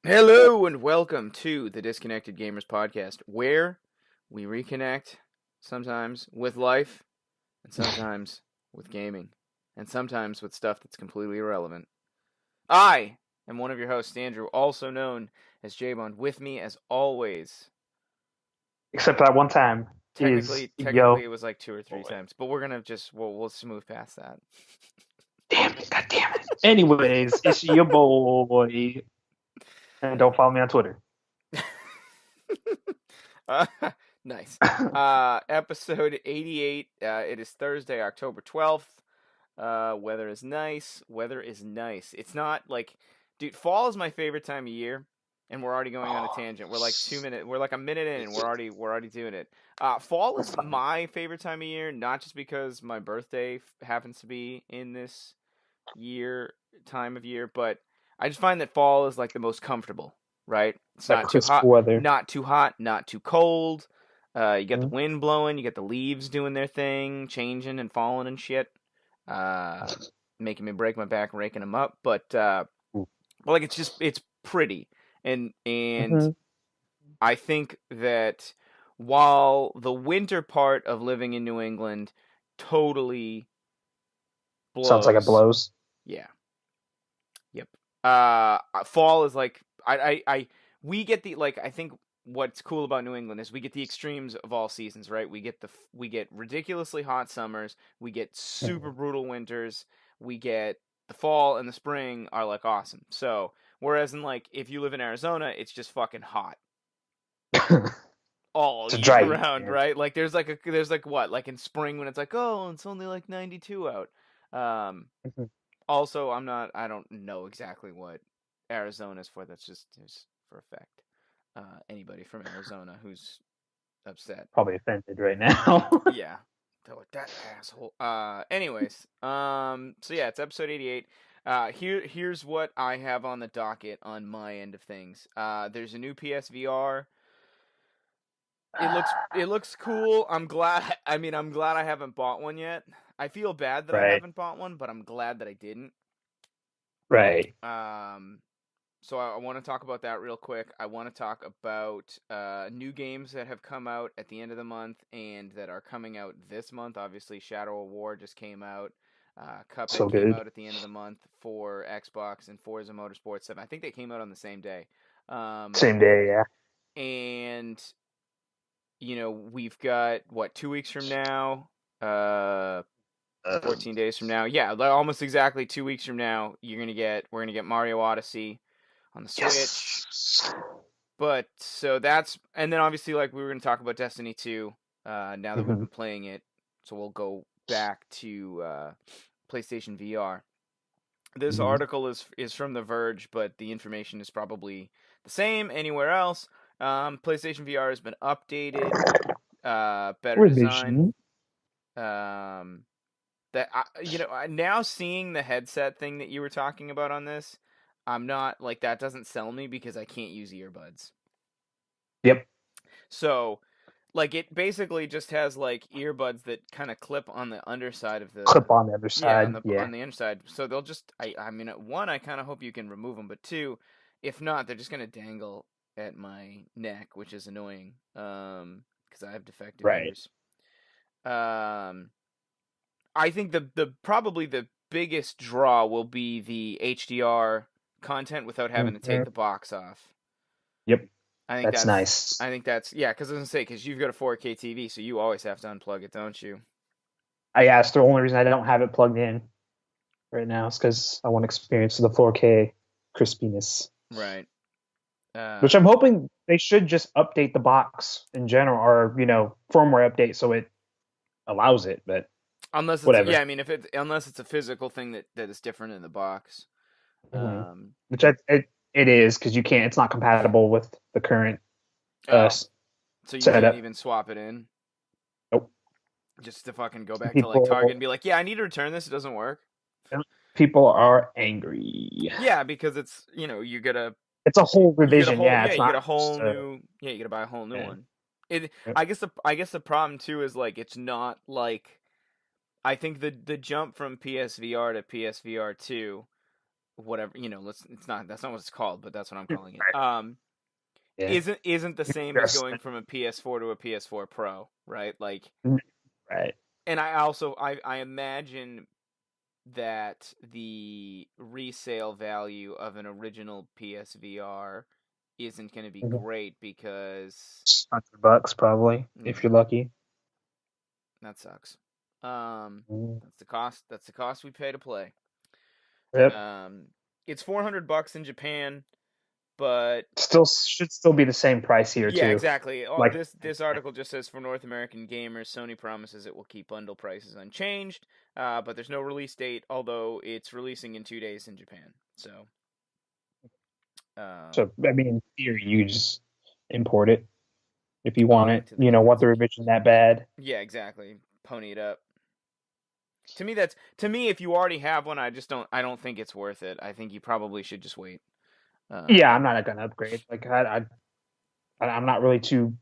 Hello and welcome to the Disconnected Gamers podcast, where we reconnect sometimes with life, and sometimes with gaming, and sometimes with stuff that's completely irrelevant. I am one of your hosts, Andrew, also known as J-Bond. With me, as always, Except that one time is technically yo it was like two or three boy. times, but we're gonna just we'll smooth past that. Damn it, god damn it. Anyways, it's your boy. And don't follow me on Twitter. Uh, nice. Episode 88. It is Thursday, October 12th. Weather is nice. Weather is nice. It's not like, dude, fall is my favorite time of year, and we're already going on a Oh, tangent. We're like a minute in, and we're already doing it. Fall that's is fine. my favorite time of year, not just because my birthday happens to be in this year time of year, but I just find that fall is like the most comfortable, right? It's That not too crisp hot, weather. not too cold. You got the Mhm. wind blowing, you got the leaves doing their thing, changing and falling and shit, uh, making me break my back raking them up. But like it's pretty, and Mhm. I think that while the winter part of living in New England totally Sounds like it blows, blows. yeah, yep. Fall is like we get the like I think what's cool about New England is we get the extremes of all seasons, right? We get ridiculously hot summers, we get super Mhm. brutal winters, we get the fall and the spring are like awesome. So whereas in like if you live in Arizona, it's just fucking hot all It's a year dry heat, round, man. right? Like there's like what like in spring when it's like oh it's only like 92 out. Um, Mhm. Also, I don't know exactly what Arizona is for. That's just for a fact. Anybody from Arizona who's upset. Probably offended right now. Yeah. That asshole. Anyways. So yeah, it's episode 88. Here's what I have on the docket on my end of things. There's a new PSVR. It looks cool. I'm glad. I mean, I'm glad I haven't bought one yet. I feel bad that I Right. haven't bought one, but I'm glad that I didn't. Right. Um, So I want to talk about that real quick. I want to talk about new games that have come out at the end of the month and that are coming out this month. Obviously, Shadow of War just came out. Cuphead So came good. out at the end of the month for Xbox and Forza Motorsport 7. I think they came out on the same day. Um, Same day, yeah. and we've got what 2 weeks from now, uh, Uh, 14 days from now. Yeah, almost exactly 2 weeks from now. We're gonna get Mario Odyssey on the Switch. yes. But so that's and then obviously like we were gonna talk about Destiny 2, now that we've Mhm. been playing it, so we'll go back to PlayStation VR. This Mhm. article is from The Verge, but the information is probably the same anywhere else. PlayStation VR has been updated, better design. Revision. Um, now seeing the headset thing that you were talking about on this, I'm not like that doesn't sell me because I can't use earbuds. Yep. So, like, it basically just has like earbuds that kind of clip on the underside of Clip the, on the other yeah, side. Yeah. on the underside. So they'll just, I mean, one, I kind of hope you can remove them, but two, if not, they're just gonna dangle at my neck, which is annoying. Because I have defective Right. ears. Um, I think the probably the biggest draw will be the HDR content without having to take Mhm. the box off. Yep. I think That's that's nice. I think that's yeah, because I was gonna say because you've got a 4K TV, so you always have to unplug it, don't you? I asked the only reason I don't have it plugged in right now is because I want to experience the 4K crispiness, Right. which I'm Um. hoping they should just update the box in general, or firmware update so it allows it. But Unless it's whatever. yeah, I mean if it unless it's a physical thing that is different in the box. hmm Um. Which it is because you can't. It's not compatible with the current uh, Oh, s- so you can't setup. even swap it in Nope. just to fucking go Some back to like Target and people be like, yeah, I need to return this. It doesn't work. people are angry. Yeah, because it's It's a whole you get a revision. whole Yeah, yeah it's you get not a whole just new yeah you got to buy a whole new yeah. one. It Yep. I guess the problem too is like it's not like I think the jump from PSVR to PSVR 2 whatever, let's it's not that's not what it's called, but that's what I'm calling it. Right. Yeah. Isn't the same as going Interesting. from a PS4 to a PS4 Pro, right? Like, Right. and I imagine that the resale value of an original PSVR isn't going to be Mhm. great because $100 probably if yeah, you're lucky. that sucks. Mhm. That's the cost we pay to play. Yep. Um, it's $400 in Japan, but Still should still be the same price here yeah, too. exactly. Like, This article just says for North American gamers, Sony promises it will keep bundle prices unchanged, but there's no release date. Although it's releasing in 2 days in Japan, so so um, I mean, in theory, you just import it if you want oh, it. to the You know, want difference. the revision that bad. Yeah, exactly. Pony it up. To me, if you already have one, I don't think it's worth it. I think you probably should just wait. Yeah, Um, I'm not gonna upgrade. Like, I'm not really too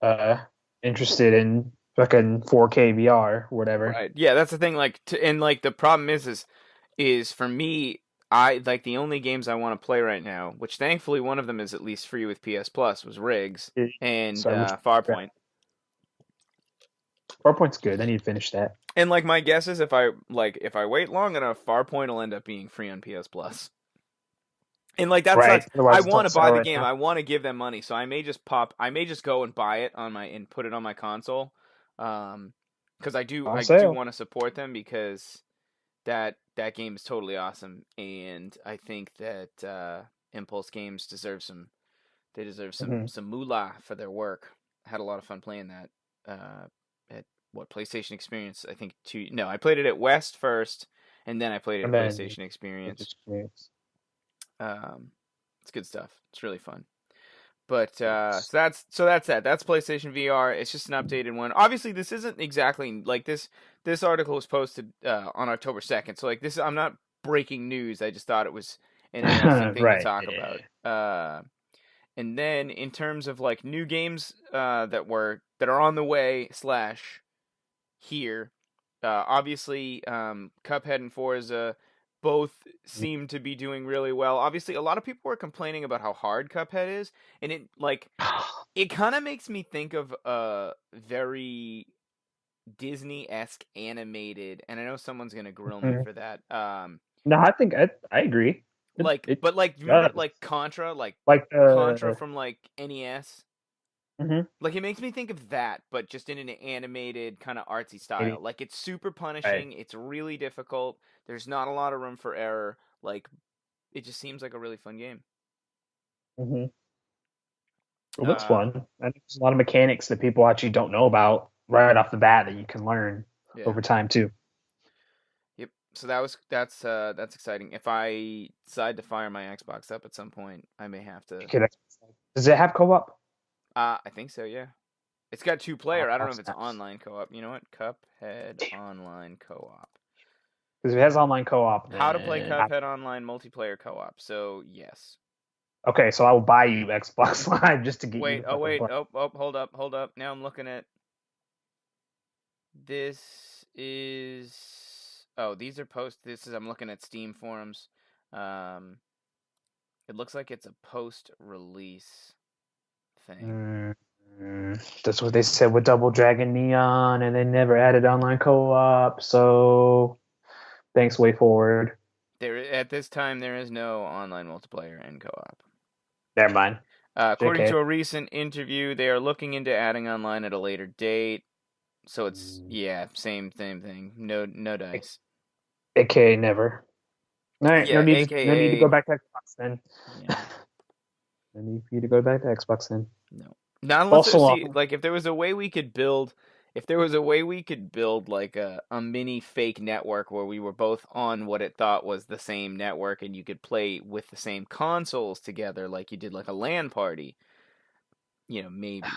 uh interested in fucking 4K VR or whatever. right. Yeah, that's the thing. And like the problem is for me, I like the only games I want to play right now, which thankfully one of them is at least free with PS Plus, was Riggs Yeah. and So which Farpoint. PowerPoint's good. I need to finish that. And like my guess is if I wait long enough, Farpoint will end up being free on PS Plus. And like that's Right. nuts. I Otherwise, it's want on to buy sale the right game. now. I want to give them money, so I may just go and buy it on my and put it on my console. Because On I do sale. want to support them because that game is totally awesome, and I think that Impulse Games deserve Hmm. some moolah for their work. I had a lot of fun playing that at what PlayStation Experience. I think two. No, I played it at West first, and then I played it And at then PlayStation Experience. experience. Um, it's good stuff. It's really fun. But so that's that. That's PlayStation VR. It's just an updated one. Obviously, this isn't exactly like this. This article was posted on October 2nd. So like this, I'm not breaking news. I just thought it was an interesting thing to Right. talk about. Yeah. And then in terms of like new games that are on the way slash here. Obviously, Cuphead and Forza both seem to be doing really well. Obviously, a lot of people were complaining about how hard Cuphead is, and it kind of makes me think of a very Disney-esque animated. And I know someone's gonna grill me Mhm. for that. No, I think I agree. It But like, remember does. like Contra, Like Contra the from like NES. mhm. Like it makes me think of that, but just in an animated kind of artsy style. Maybe. Like it's super Right. punishing, it's really difficult. There's not a lot of room for error. Like it just seems like a really fun game. Hmm. It looks Uh, fun. And there's a lot of mechanics that people actually don't know about right off the bat that you can learn yeah. over time too. Yep. So that's exciting. If I decide to fire my Xbox up at some point, I may have to. Okay, does it have co-op? I think so. Yeah. It's got two player. I don't Oh, know if it's snaps. online co-op. You know what? Cuphead online co-op. Because if it has online co-op, How to play then Cuphead online multiplayer co-op. So yes. okay, so I will buy you Xbox Live just to get you to fucking Wait, play. hold up. Now I'm looking at this is oh, these are I'm looking at Steam forums. Um, it looks like it's a post-release thing. Mm, that's what they said with Double Dragon Neon, and they never added online co-op. So thanks, way forward. There at this time there is no online multiplayer and co-op. Never mind. According JK. to a recent interview, they are looking into adding online at a later date. So it's Mm, yeah, same thing. No dice. AKA never. All right, Yeah, no need to go AKA back to Xbox then. yeah. No need for you to go back to Xbox then. No. Not unless Also, see like if there was a way we could build if there was a way we could build like a mini fake network where we were both on what it thought was the same network and you could play with the same consoles together like you did like a LAN party, maybe. But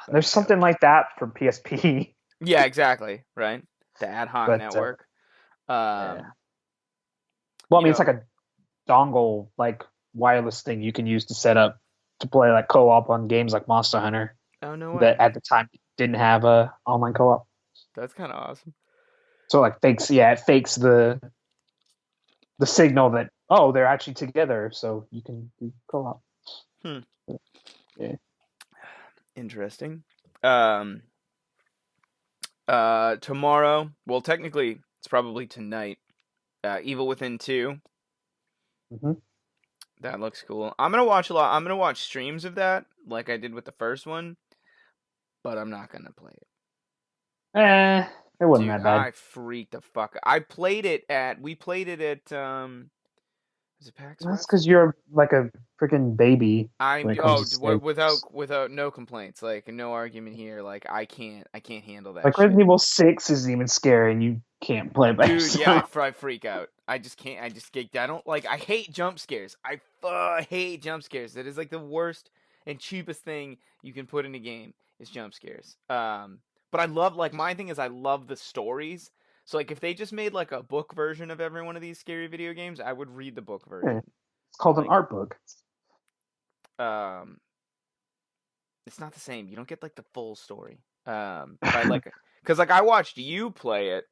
I there's doubt something it. like that for PSP, Yeah, exactly, right? The ad hoc but network. yeah. Um, Well, I you mean, it's know, like a dongle, like wireless thing you can use to set up to play like co-op on games like Monster Hunter oh no that way. at the time didn't have a online co-op. That's kind of awesome. So like fakes, yeah, it fakes the signal that they're actually together, so you can do co-op. Hmm. Yeah. Interesting. Um, tomorrow, well, technically, it's probably tonight. Evil Within 2. Hmm. That looks cool. I'm gonna watch a lot. I'm gonna watch streams of that, like I did with the first one, but I'm not gonna play it. It wasn't Dude, that bad. I freaked the fuck. I played it at. We played it at. Was it PAX That's West? because you're like a freaking baby when I'm it comes to without no complaints, like no argument here. Like I can't handle that like shit. Resident Evil 6 isn't even scary, and you can't play it by Dude, yeah, yourself. I freak out. I just can't. I just get. I don't like. I hate jump scares. I hate jump scares. That is like the worst and cheapest thing you can put in a game is jump scares. But I love like my thing is I love the stories. So like if they just made like a book version of every one of these scary video games, I would read the book Yeah, version. it's called an Like, art book. um, it's not the same. You don't get like the full story. By like, because like I watched you play it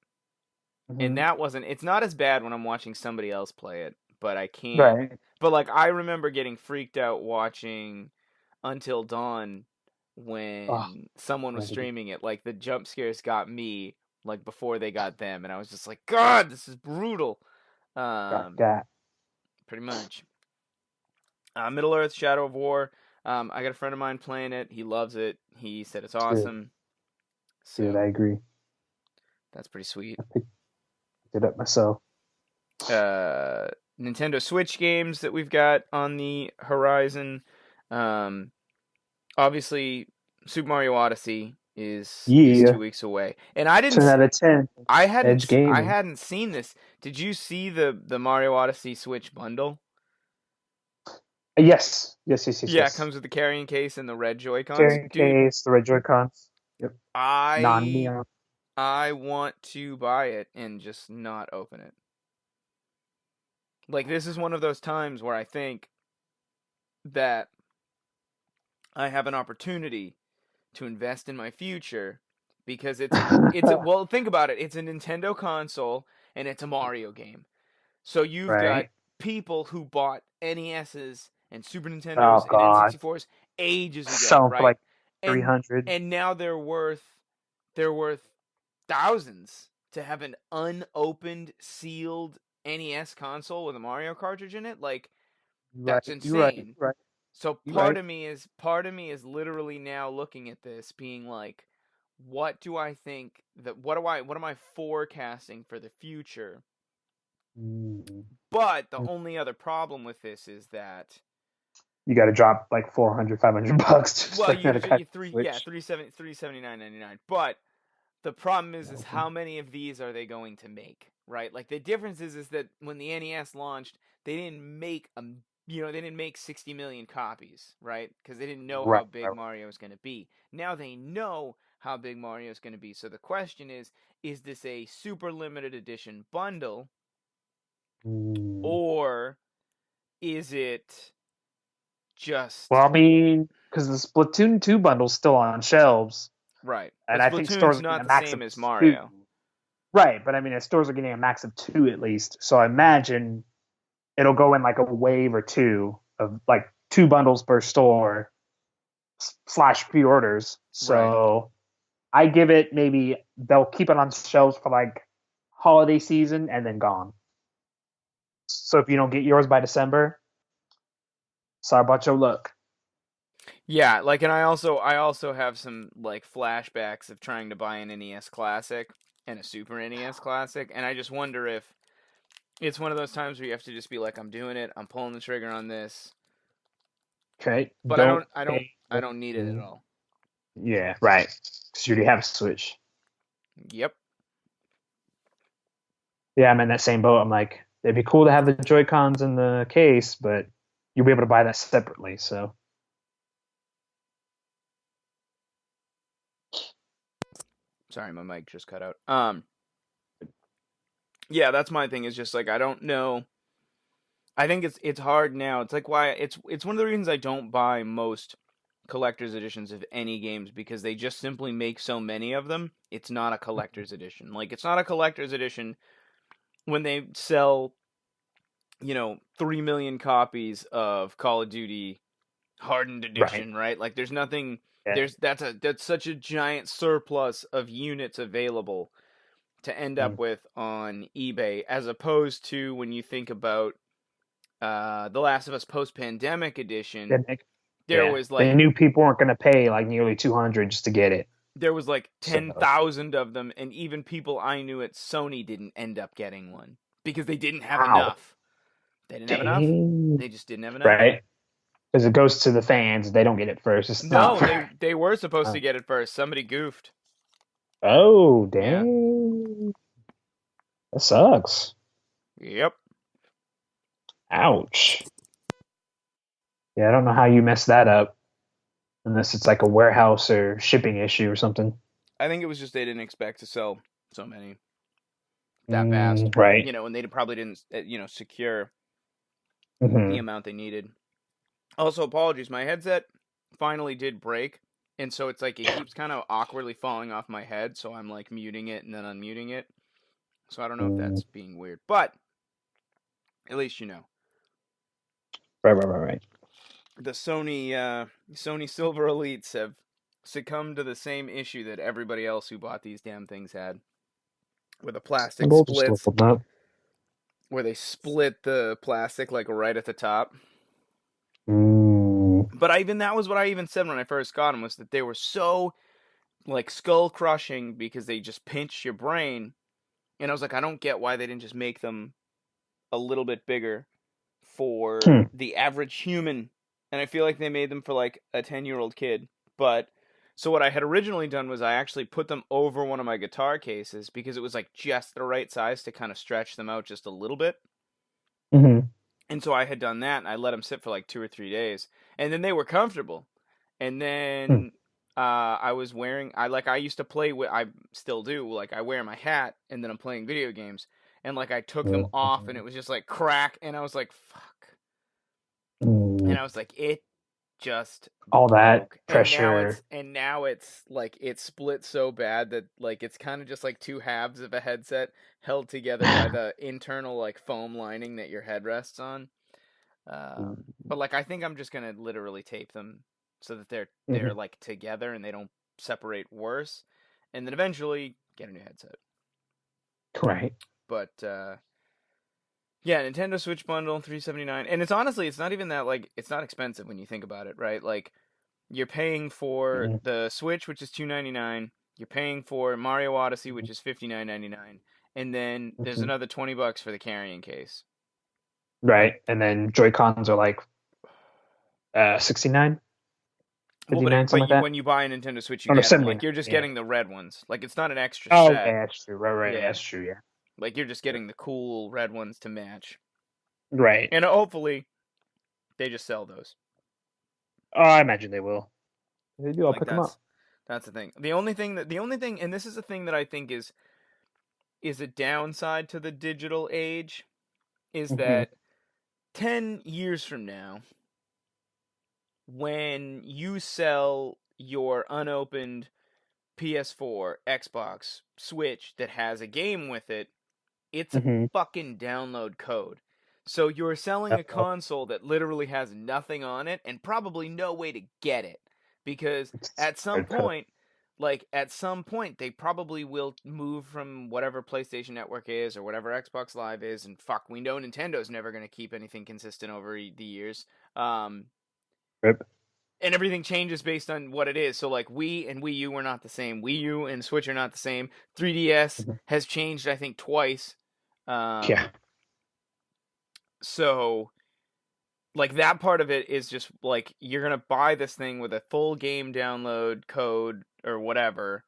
and Hmm. that wasn't it's not as bad when I'm watching somebody else play it, but I can't Right. but like I remember getting freaked out watching Until Dawn Oh, when someone was Randy, streaming it. Like the jump scares got me like before they got them and I was just like, God, this is brutal. Um got. Pretty much. Middle Earth Shadow of War. I got a friend of mine playing it. He loves it. He said it's Dude, awesome. dude, I So agree. that's pretty sweet. I picked it up myself. uh, Nintendo Switch games that we've got on the horizon. Um, Obviously, Super Mario Odyssey is Yeah, 2 weeks away, and I didn't. 10 out of 10. Edge I gaming. hadn't seen this. Did you see the Mario Odyssey Switch bundle? Yes, yes, yes, yes, Yeah, it yes. comes with the carrying case and the red Joy Cons, Carrying dude. case, the red Joy-Cons. Yep. I Non-neon. I want to buy it and just not open it. Like this is one of those times where I think that I have an opportunity to invest in my future because well think about it, it's a Nintendo console and it's a Mario game. So you've got Right. people who bought NESs and Super Oh Nintendos and God. N64s ages ago, Sell 'em for right? like And 300. now they're worth thousands to have an unopened sealed NES console with a Mario cartridge in it. Like You're right. that's You're right. insane. You're right. So You're right. part of me is literally now looking at this being like, what do I think that what am I forecasting for the future? Mm. But the only other problem with this is that You got to drop like 400, $500 just well, for another usually kind you of three yeah, switch. 379.99. But the problem is Mhm. how many of these are they going to make, right? Like the difference is that when the NES launched, they didn't make they didn't make 60 million copies, right? Because they didn't know Right. how big Right. Mario was going to be. Now they know how big Mario is going to be. So the question is this a super limited edition bundle Mm. or is it Well, just I mean, because the Splatoon 2 bundle's still on shelves, right? and But I think stores Splatoon's are getting not a the max of same as two. Mario. Right, but I mean, stores are getting a max of two at least. So I imagine it'll go in like a wave or two of like two bundles per store slash pre-orders. Right. So I give it maybe they'll keep it on shelves for like holiday season and then gone. So if you don't get yours by December, sorry about your luck. Yeah, like and I also have some like flashbacks of trying to buy an NES Classic and a Super NES Classic, and I just wonder if it's one of those times where you have to just be like, I'm doing it, I'm pulling the trigger on this, Okay, but I don't don't I don't pay. I don't need it at all. Yeah, right. Because you already have a Switch. Yep. Yeah, I'm in that same boat. I'm like, it'd be cool to have the Joy Cons in the case, but you'll be able to buy that separately. So Sorry, my mic just cut out. Yeah, that's my thing. Is just like I don't know. I think it's hard now. It's like why it's one of the reasons I don't buy most collector's editions of any games because they just simply make so many of them. It's not a collector's edition. Like it's not a collector's edition when they sell 3 million copies of Call of Duty Hardened Right. Edition, right? Like there's nothing Yeah. that's such a giant surplus of units available to end up Mm. with on eBay, as opposed to when you think about The Last of Us Post Pandemic Edition, Then they- there yeah. was They like knew people weren't going to pay like nearly 200 just to get it. there was like So 10,000 of them, and even people I knew at Sony didn't end up getting one because they didn't have wow. enough. They didn't have enough. Dang. They just didn't have enough. Right. Because it goes to the fans. They don't get it first. It's not No, they fair. they were supposed to get it first. Somebody goofed. Oh, Yeah. dang. That sucks. Yep. Ouch. Yeah, I don't know how you mess that up unless it's like a warehouse or shipping issue or something. I think it was just they didn't expect to sell so many that fast. Right. And they probably didn't, secure the Hmm. amount they needed. Also, apologies. My headset finally did break, and so it's like it keeps kind of awkwardly falling off my head. So I'm like muting it and then unmuting it. So I don't know if Mm. that's being weird, but at least you know. Right. The Sony Silver Elites have succumbed to the same issue that everybody else who bought these damn things had, where the plastic We'll just look splits, them up. where they split the plastic like right at the top. Mm. But that was what I even said when I first got them, was that they were so like skull crushing because they just pinch your brain. And I was like, I don't get why they didn't just make them a little bit bigger for Hmm. the average human. And I feel like they made them for like a 10-year-old kid. But so what I had originally done was I actually put them over one of my guitar cases because it was like just the right size to kind of stretch them out just a little bit. Hmm. And so I had done that, and I let them sit for like 2 or 3 days, and then they were comfortable. And Hmm. then I was wearing, I used to play with, I still do, like I wear my hat, and then I'm playing video games, and like I took them off, and it was just like crack, and I was like, fuck, Mm. and I was like, it just All that broke, and pressure. now it's like it split so bad that like it's kind of just like two halves of a headset held together by the internal like foam lining that your head rests on. But like I think I'm just gonna literally tape them so that they're Mhm. like together and they don't separate worse, and then eventually get a new headset. Right. But yeah, Nintendo Switch bundle $379, and it's honestly it's not even that like it's not expensive when you think about it, right? Like you're paying for Mhm. the Switch, which is $299. You're paying for Mario Odyssey, which is $59.99, and then there's Mhm. another $20 for the carrying case. Right. And then Joy Cons are like 69, Well, 59, something like that. when you buy a Nintendo Switch, you Oh no, get them. Like 79. you're just Yeah. getting the red ones. Like it's not an extra Oh, set. okay, that's true. Right. Yeah, That's true. Yeah. like you're just getting the cool red ones to match, Right. and hopefully they just sell those. Oh, I imagine they will. If they do, I'll Like pick them up. that's the thing. The only thing, and this is the thing that I think is a downside to the digital age, is Hmm. that 10 years from now, when you sell your unopened PS4, Xbox, Switch that has a game with it, it's a Hmm. fucking download code. So you're selling a console that literally has nothing on it and probably no way to get it. Because It's at some hard code. point, they probably will move from whatever PlayStation Network is or whatever Xbox Live is, and fuck, we know Nintendo's never going to keep anything consistent over the years. Um, Rip. and everything changes based on what it is. So like Wii and Wii U are not the same. Wii U and Switch are not the same. 3DS Mhm. has changed, I think, twice. Yeah. Um, so like that part of it is just like you're gonna buy this thing with a full game download code or whatever,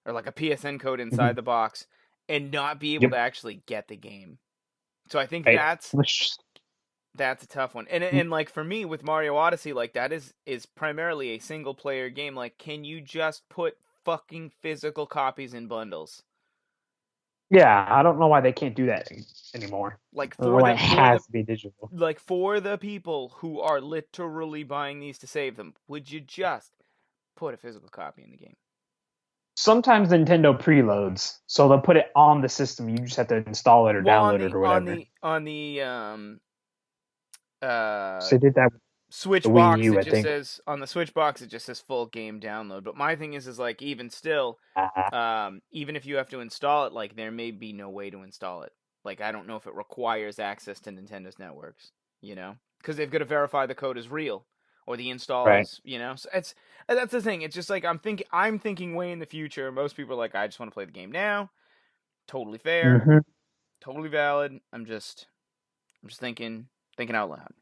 or like a PSN code Hmm. inside the box, and not be able Yep. to actually get the game. So I think Right. Which. that's a tough one. And like for me with Mario Odyssey, like that is primarily a single player game. Like, can you just put fucking physical copies in bundles? Yeah, I don't know why they can't do that anymore. Like I don't know for why the it for the has to be digital. like for the people who are literally buying these to save them, would you just put a physical copy in the game? Sometimes Nintendo preloads, so they'll put it on the system. You just have to install it or Well, download it or on whatever. the on the uh So they did that with the Switch Wii box, U, it I just think. says on the Switch box, it just says full game download. But my thing is like even still, Uh, even if you have to install it, like there may be no way to install it. Like I don't know if it requires access to Nintendo's networks, you know, because they've got to verify the code is real or the install right. is, you know. So it's that's the thing. It's just like I'm thinking way in the future. Most people are like, I just want to play the game now. Totally fair, Mm-hmm. totally valid. I'm just thinking out loud.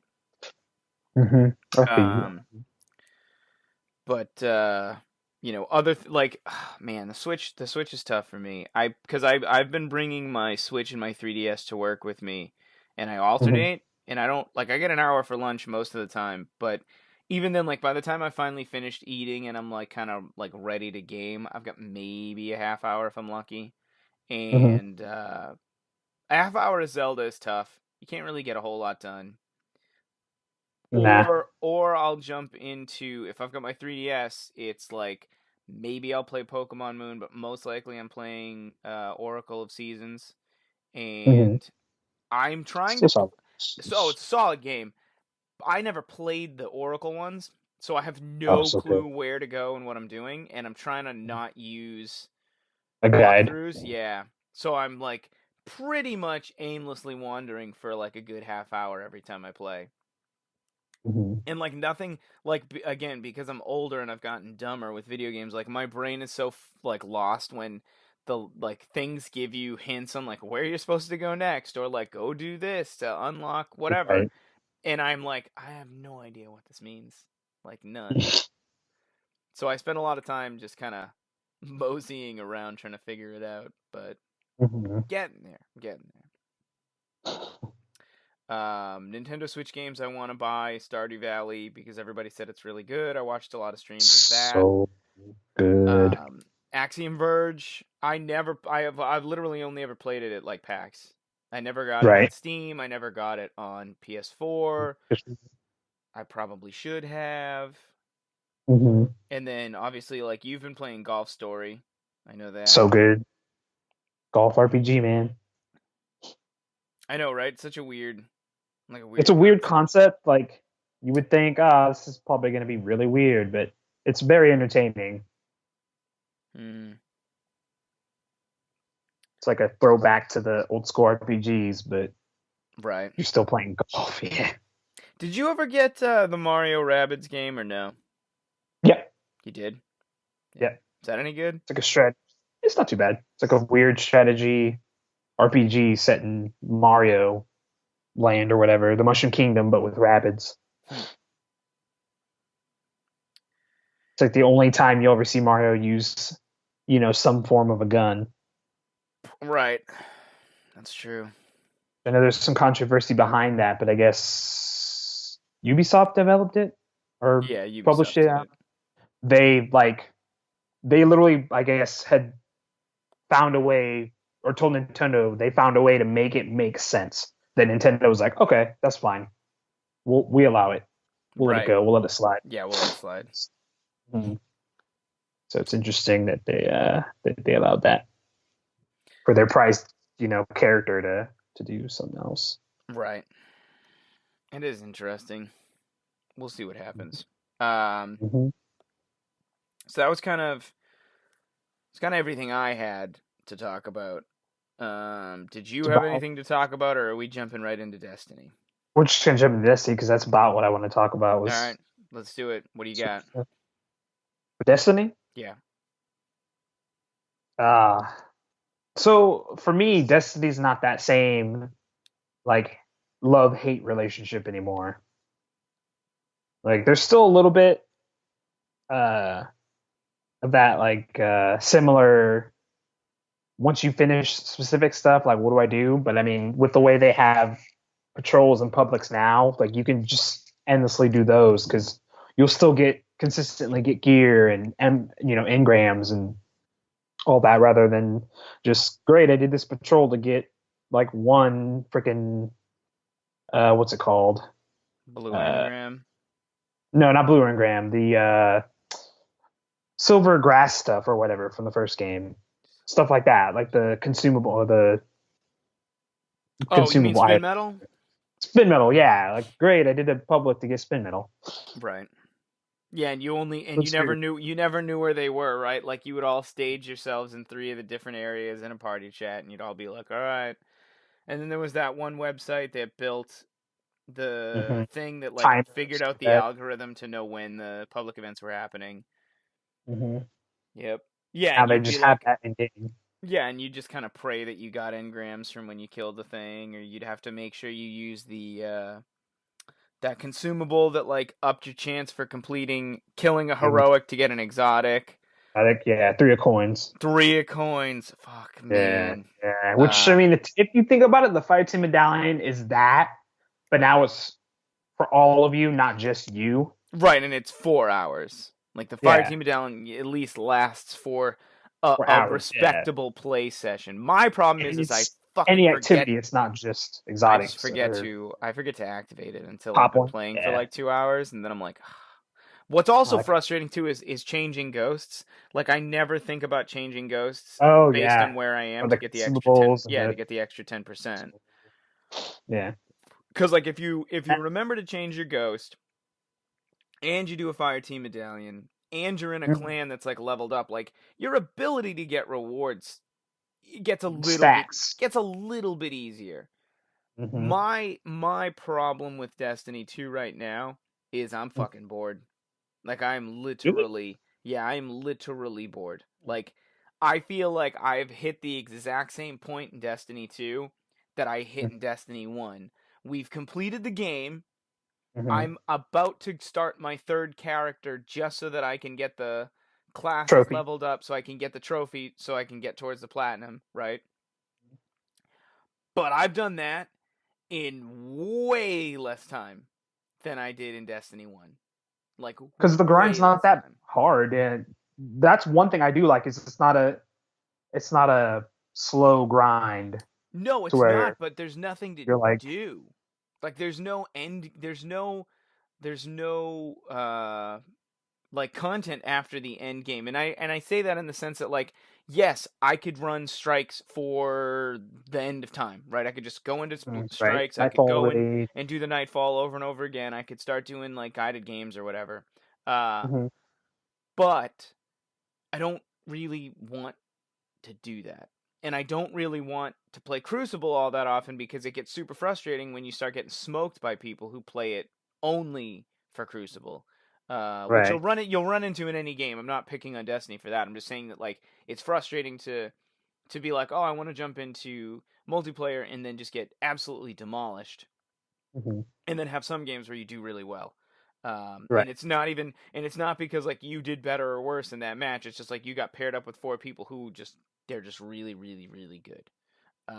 Mm-hmm. I feel you. Um, but other like man, the Switch is tough for me. I've been bringing my Switch and my 3DS to work with me, and I Mm-hmm. alternate, and I don't like I get an hour for lunch most of the time, but even then, like by the time I finally finished eating and I'm like kind of like ready to game, I've got maybe a half hour if I'm lucky, Mm-hmm. and a half hour of Zelda is tough. You can't really get a whole lot done. Nah. Or I'll jump into if I've got my 3DS, it's like maybe I'll play Pokemon Moon, but most likely I'm playing Oracle of Seasons, Mm-hmm. and I'm trying Still to. solid. So it's a solid game. I never played the Oracle ones, so I have Oh, no so good. clue where to go and what I'm doing, and I'm trying to not use A guide. walkthroughs. Yeah, so I'm like pretty much aimlessly wandering for like a good half hour every time I play. Mm-hmm. And like nothing like again because I'm older and I've gotten dumber with video games, like my brain is so like lost when the like things give you hints on like where you're supposed to go next or like go do this to unlock whatever, Right. and I'm like I have no idea what this means, like none. So I spend a lot of time just kind of moseying around trying to figure it out, but Mm-hmm. getting there. Nintendo Switch games I want to buy Stardew Valley because everybody said it's really good. I watched a lot of streams of that. So good. Um, Axiom Verge, I've literally only ever played it at like PAX. I never got it on Right. Steam. I never got it on PS4. I probably should have. Mm-hmm. And then obviously like you've been playing Golf Story. I know that. So good. Golf RPG, man. I know, right? Such a It's a weird weird concept. concept. Like you would think, this is probably going to be really weird, but it's very entertaining. Hmm. It's like a throwback to the old school RPGs, but Right. you're still playing golf. Yeah. Did you ever get the Mario Rabbids game or no? Yeah. You did? Yeah. Yeah. Is that any good? It's like a strat. It's not too bad. It's like a weird strategy RPG set in Mario Land or whatever, the Mushroom Kingdom, but with rabbits. Hmm. It's like the only time you'll ever see Mario use, some form of a gun. Right. That's true. I know there's some controversy behind that, but I guess Ubisoft developed it or Yeah, published Ubisoft it did out. it. They literally, I guess, had found a way or told Nintendo they found a way to make it make sense. That Nintendo was like, okay, that's fine. We allow it. We'll let it Right. go. We'll let it slide. Yeah, we'll let it slide. Mhm. So it's interesting that they allowed that for their prized, character to do something else. Right. It is interesting. We'll see what happens. Um, Mm-hmm. so that was kind of everything I had to talk about. Did you It's have about anything to talk about, or are we jumping right into Destiny? we're just gonna jump into Destiny because that's about what I want to talk about All was right, let's do it. What do you got? Destiny. Yeah. Uh so for me, Destiny's not that same like love hate relationship anymore. Like there's still a little bit uh of that similar once you finish specific stuff, like what do I do? But I mean, with the way they have patrols and publics now, like you can just endlessly do those because you'll still consistently get gear and engrams and all that rather than just great. I did this patrol to get like one freaking what's it called? Blue Uh, engram. no, not blue engram. The silver grass stuff or whatever from the first game. Stuff like that, like the consumable or the Oh, you mean consumable spin item. metal? Spin medal, yeah, like great. I did a public to get spin medal. Right. Yeah, and you Let's never hear knew where they were, right? Like you would all stage yourselves in three of the different areas in a party chat, and you'd all be like, "All right." And then there was that one website that built the hmm thing that like timers, figured stuff out like the that. algorithm to know when the public events were happening. hmm Yep. Yeah, Now and they you'd be just have like, that in game. yeah, and you just kind of pray that you got engrams from when you killed the thing, or you'd have to make sure you use the that consumable that like upped your chance for killing a heroic to get an exotic. I think yeah, 3 of coins. 3 of coins. Fuck, Yeah, man. yeah. Which I Uh, mean, if you think about it, the Fire Team Medallion is that, but now it's for all of you, not just you. right, and it's 4 hours. Like the fire Yeah, team medallion at least lasts for for a hours. Yeah, respectable play session. My problem and is I it's fucking any forget. activity. It's not just exotics or I forget to activate it until I've pop been one. playing for Yeah, like 2 hours, and then I'm like. What's also like frustrating too is changing ghosts. Like I never think about changing ghosts oh based yeah, on where I or am to the get the extra 10. consumables and Yeah, to the get the extra 10%. yeah. Because like if you remember to change your ghost and you do a fire team medallion and you're in a Mhm. clan that's like leveled up, like your ability to get rewards Stacks. gets a little bit easier. hmm My problem with Destiny 2 right now is I'm fucking bored. Like Really? I'm literally bored. Like I feel like I've hit the exact same point in Destiny 2 that I hit in Destiny 1. We've completed the game. Mm-hmm. I'm about to start my third character just so that I can get the classes Trophy. leveled up so I can get the trophy so I can get towards the platinum, right? But I've done that in way less time than I did in Destiny 1. Like Because the grind's way not less that time. hard, and that's one thing I do like is it's not a slow grind No, to it's not, where but there's nothing to you're like, do. Like there's no like content after the end game. And I say that in the sense that like yes, I could run strikes for the end of time, right? I could just go into right, strikes, I could nightfall go in raid. and do the nightfall over and over again. I could start doing like guided games or whatever. Uh Mm-hmm. but I don't really want to do that. And I don't really want to play Crucible all that often because it gets super frustrating when you start getting smoked by people who play it only for Crucible. Which Right. you'll run into in any game. I'm not picking on Destiny for that. I'm just saying that like it's frustrating to be like, oh, I want to jump into multiplayer and then just get absolutely demolished, Mm-hmm. and then have some games where you do really well. Right. And it's not because like you did better or worse in that match. It's just like you got paired up with four people who just they're just really, really, really good.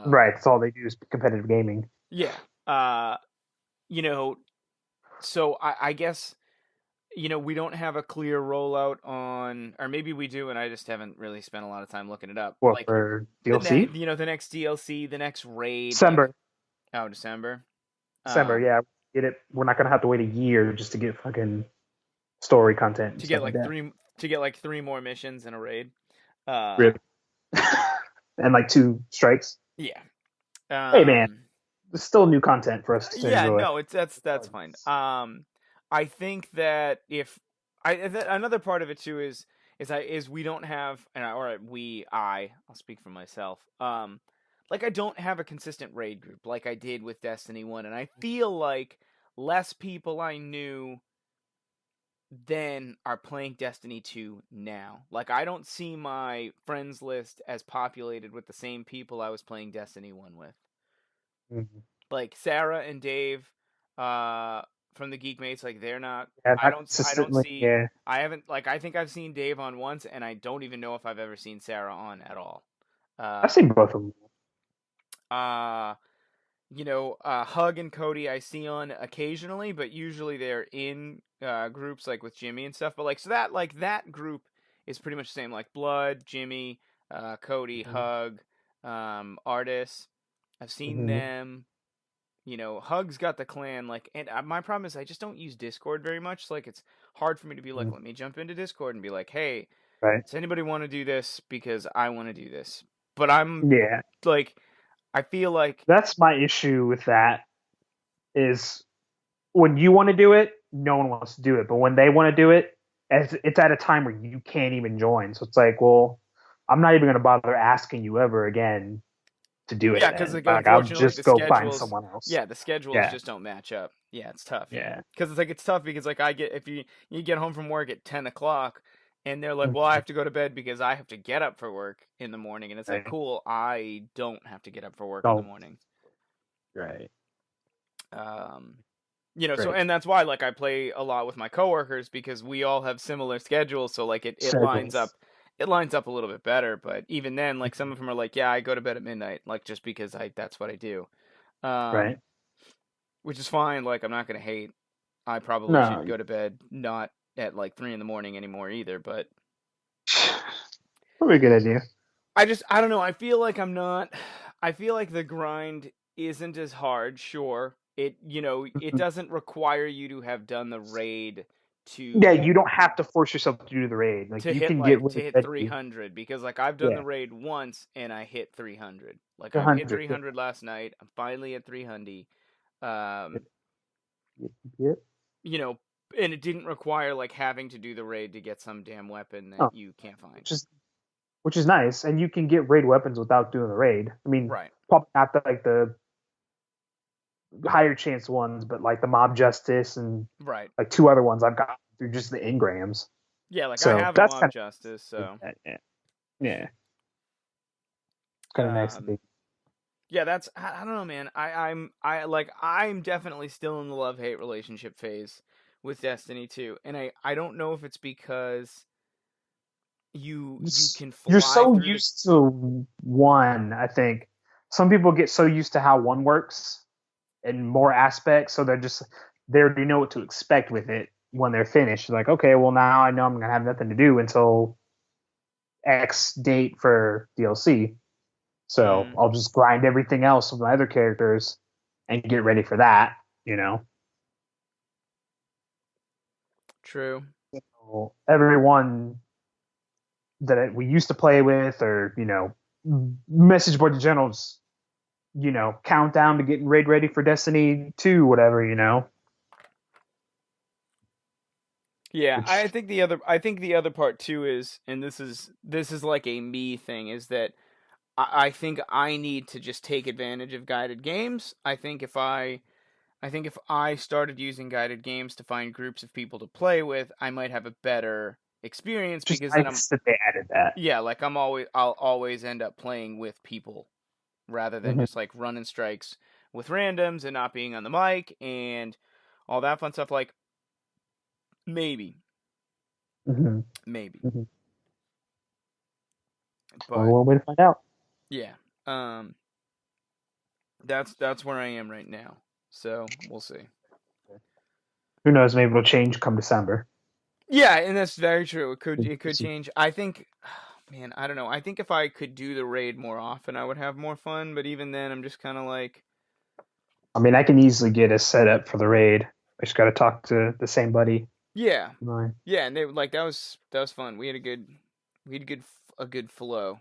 Right. Um, That's all they do is competitive gaming. yeah. Uh, you know, so I guess we don't have a clear rollout on, or maybe we do, and I just haven't really spent a lot of time looking it up. What Like for DLC? the next DLC, the next raid, like December. December. December. Um, Yeah. Get it. We're not gonna have to wait a year just to get fucking story content and to stuff get like like that. three more missions in a raid. Uh, Really. And like 2 strikes. yeah. Hey man, Um, there's still new content for us to yeah, enjoy. no, it's that's fine. I think that if another part of it too is we don't have, or I'll speak for myself. Like I don't have a consistent raid group like I did with Destiny 1, and I feel like less people I knew then are playing Destiny 2 now. Like I don't see my friends list as populated with the same people I was playing Destiny 1 with. Mhm. Like Sarah and Dave uh from the Geek Mates, like they're not Yeah, not I don't consistently. see Yeah, I haven't like I think I've seen Dave on once and I don't even know if I've ever seen Sarah on at all. I've Uh seen both of them. uh Hug and Cody I see on occasionally, but usually they're in groups like with Jimmy and stuff. But like so that group is pretty much the same. Like Blood, Jimmy, Cody, hmm Hug, Artis. I've seen hmm them. Hug's got the clan. Like, and my problem is I just don't use Discord very much. So, like, it's hard for me to be like, let me jump into Discord and be like, hey, Right. does anybody want to do this because I want to do this? But I'm Yeah, like, I feel like that's my issue with that. is when you want to do it, no one wants to do it. But when they want to do it, it's at a time where you can't even join. So it's like, well, I'm not even going to bother asking you ever again to do it Yeah, because then. like Like, I'll unfortunately just the go find schedules, someone else. yeah, the schedules Yeah. just don't match up. Yeah, it's tough. Yeah. Because it's tough because like I get if you get home from work at 10 o'clock, and they're like, well, I Mhm. have to go to bed because I have to get up for work in the morning, and it's like, Right. cool, I don't have to get up for work in the No. morning. Right. Um, so Right. and that's why like I play a lot with my coworkers because we all have similar schedules, so like it lines Schedules. up. It lines up a little bit better, but even then, like some of them are like, yeah, I go to bed at midnight, like just because that's what I do. Right. Um, which is fine. Like I'm not gonna hate. I probably should No. go to bed not at like 3 in the morning anymore either. But Probably a good idea. I don't know. I feel like I'm not. I feel like the grind isn't as hard. Sure, it Mhm. doesn't require you to have done the raid Yeah, to you don't have to force yourself to do the raid. Like to you hit can get like to really hit ready. 300 because like I've done Yeah. the raid once and I hit 300. Like I've hit 100. 300 last night. I'm finally at 300. Um, Yeah. you know, and it didn't require like having to do the raid to get some damn weapon that Oh, you can't find. which is which is nice, and you can get raid weapons without doing the raid. I mean, Right. probably not the higher chance ones, but like the Mob Justice and Right. like two other ones I've got through just the engrams. Yeah, like I So have a that's mob kind justice, of so yeah, yeah, kind of nice to um be. yeah, that's I don't know, man. I'm definitely still in the love-hate relationship phase with Destiny 2. And I don't know if it's because you can You're fly so through the used to one. I think some people get so used to how one works in more aspects, so they already know what to expect with it when they're finished. Like, okay, well now I know I'm gonna have nothing to do until X date for DLC. So mm, I'll just grind everything else with my other characters and get ready for that, you know. true. So everyone that we used to play with, or message board in general's, countdown to getting raid ready for Destiny 2, whatever, Yeah, which I think the other part too is, and this is like a me thing, is that I think I need to just take advantage of guided games. I think if I started using guided games to find groups of people to play with, I might have a better experience just because then I'm nice that they added that. yeah, like I'll always end up playing with people rather than Mm-hmm. just like running strikes with randoms and not being on the mic and all that fun stuff like maybe Mm-hmm. maybe. Mm-hmm. Only But one way to find out. yeah. Um that's where I am right now. So, we'll see. Who knows? Maybe it'll change come December. Yeah, and that's very true. It could See. change. I think, man, I don't know. I think if I could do the raid more often, I would have more fun. But even then, I'm just kind of like, I mean, I can easily get a setup for the raid. I just got to talk to the same buddy. yeah, Mine. yeah. And they like that was fun. We had a good flow.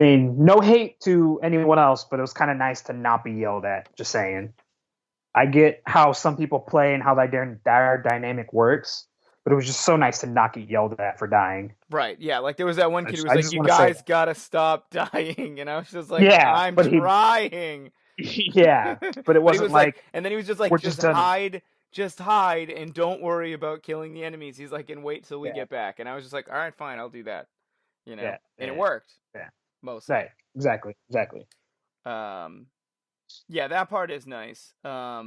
I mean, no hate to anyone else, but it was kind of nice to not be yelled at. Just saying. I get how some people play and how their dynamic works, but it was just so nice to not get yelled at for dying. Right? Yeah. Like there was that one kid who was I like, just "You want to say guys that. gotta stop dying," and I was just like, Yeah, "I'm but he, trying." yeah, but it But he wasn't was like, like and then he was just like, we're just just done. hide, just hide, and don't worry about killing the enemies. He's like, and wait till we Yeah, get back. And I was just like, all right, fine, I'll do that. yeah, And it yeah, worked yeah. mostly. Right, exactly, exactly. Um, yeah, that part is nice.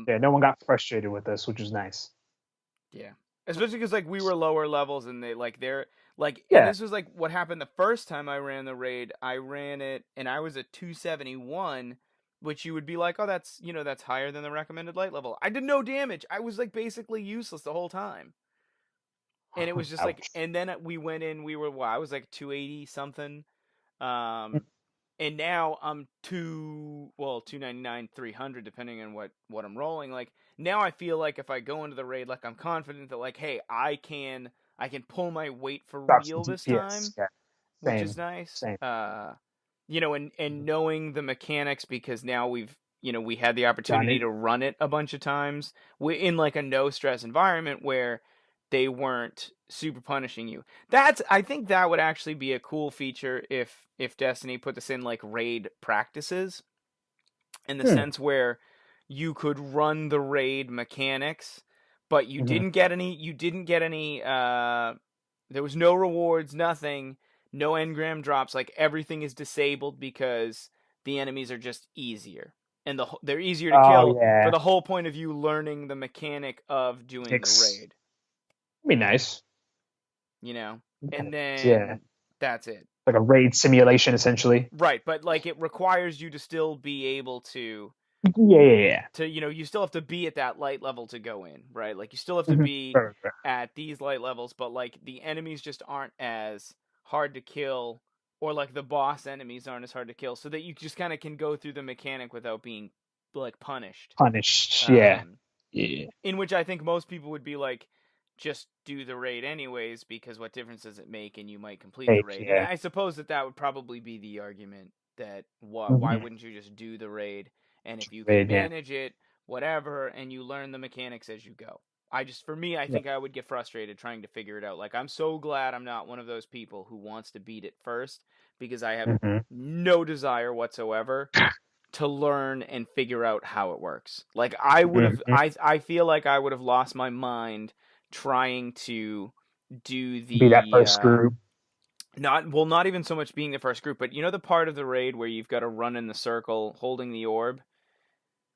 Yeah, no one got frustrated with this, which is nice. Yeah, especially because like we were lower levels and they're like, and Yeah, this was like what happened the first time I ran the raid. I ran it and I was at 271, which you would be like, oh, that's higher than the recommended light level. I did no damage. I was like basically useless the whole time. And it was just like, ouch. and then we went in. We were, well, I was like 280 something. Um, and now I'm 299, 300, depending on what I'm rolling. Like now, I feel like if I go into the raid, like I'm confident that like, hey, I can pull my weight for Drop some real this DPS. time, Yeah, which is same, nice. same. And knowing the mechanics because now we had the Done opportunity it. to run it a bunch of times in like a no stress environment where they weren't super punishing you. I think that would actually be a cool feature if Destiny put this in like raid practices, in the Hmm. sense where you could run the raid mechanics, but Hmm. you didn't get any there was no rewards, nothing, no engram drops, like everything is disabled because the enemies are just easier. And they're easier to Oh kill for yeah. the whole point of you learning the mechanic of doing the Six. raid, Be nice. you know? And Yeah. then that's it. Like a raid simulation, essentially. Right, but like it requires you to still be able Yeah, yeah, yeah. you still have to be at that light level to go in, right? Like you still have to Mhm. be Right, right, at these light levels, but like the enemies just aren't as hard to kill, or like the boss enemies aren't as hard to kill, so that you just kind of can go through the mechanic without being like punished. punished. Yeah. Um, Yeah. in which I think most people would be like, just do the raid anyways, because what difference does it make? And you might complete the Right, raid. And yeah. I suppose that would probably be the argument, that why Hmm. wouldn't you just do the raid? And if you can Raid, yeah. manage it, whatever, and you learn the mechanics as you go. For me, I Yeah. think I would get frustrated trying to figure it out. Like, I'm so glad I'm not one of those people who wants to beat it first, because I have Hmm. no desire whatsoever to learn and figure out how it works. Like I would have Hmm. I feel like I would have lost my mind trying to do Be that the first group. not even so much being the first group, but you know the part of the raid where you've got to run in the circle holding the orb,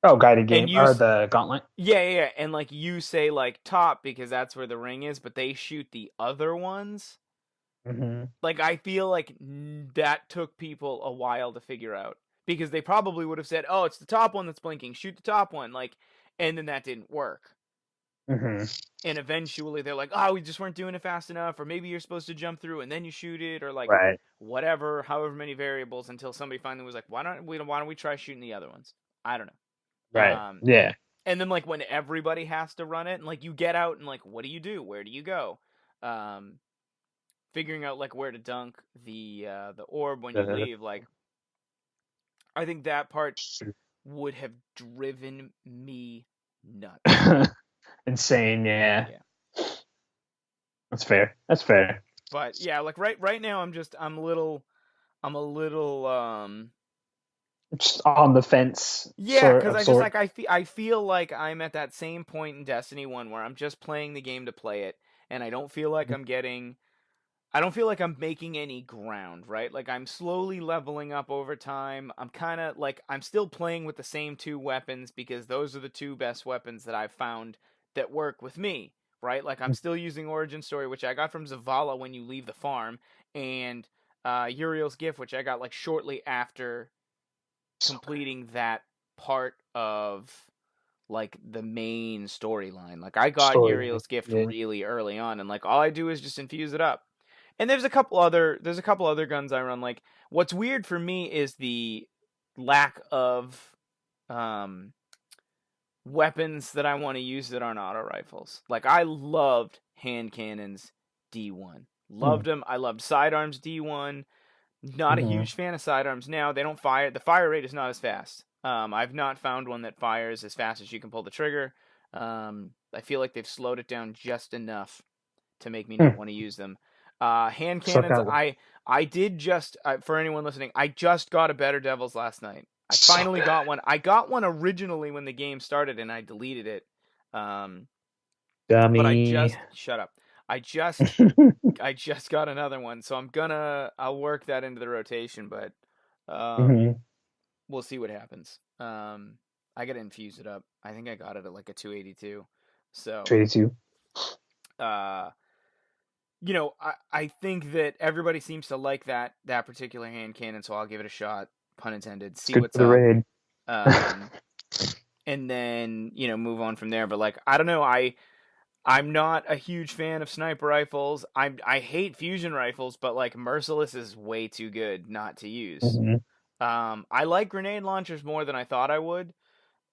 Oh, guided and game or the gauntlet. yeah, and like you say like top because that's where the ring is, but they shoot the other ones. Hmm. Like I feel like that took people a while to figure out, because they probably would have said, "Oh, it's the top one that's blinking. Shoot the top one." Like, and then that didn't work. Hmm. And eventually they're like, "Oh, we just weren't doing it fast enough, or maybe you're supposed to jump through and then you shoot it, or like Right. whatever, however many variables," until somebody finally was like, why don't we try shooting the other ones?" I don't know. Right. Yeah. And then like when everybody has to run it, and like you get out and like, what do you do? Where do you go? Um, Figuring out like where to dunk the orb when you The leave, like I think that part would have driven me nuts. insane. Yeah. Yeah. That's fair. That's fair. But yeah, like right now I'm a little Just on the fence, yeah, sort cuz of I just sort. like I feel like I'm at that same point in Destiny 1 where I'm just playing the game to play it, and I don't feel like I'm making any ground, right? Like I'm slowly leveling up over time. I'm kind of like I'm still playing with the same two weapons because those are the two best weapons that I've found that work with me, right? Like I'm still using Origin Story, which I got from Zavala when you leave the farm, and Uriel's Gift, which I got like shortly after So good. completing that part of like the main storyline. Like I got Storyline. Uriel's Gift Yeah. really early on, and like all I do is just infuse it up. And there's a couple other guns I run. Like what's weird for me is the lack of um weapons that I want to use that aren't auto rifles. Like I loved hand cannons D1. Hmm. Loved them. I loved sidearms D1. Not a Hmm. huge fan of sidearms now. They don't fire. The fire rate is not as fast. I've not found one that fires as fast as you can pull the trigger. I feel like they've slowed it down just enough to make me not Hmm. want to use them. Hand So cannons. kind of I did just for anyone listening, I just got a Better Devils last night. I so finally good. got one. I got one originally when the game started, and I deleted it. Um, but I Dummy. just shut up. I just I just got another one, so I'll work that into the rotation, but um, Hmm. we'll see what happens. I gotta infuse it up. I think I got it at like a 282. So, 282. uh, I think that everybody seems to like that particular hand cannon, so I'll give it a shot, pun intended. It's See good what's for the up. raid. Um, and then move on from there. But like I don't know, I'm not a huge fan of sniper rifles. I hate fusion rifles, but like Merciless is way too good not to use. Hmm. I like grenade launchers more than I thought I would,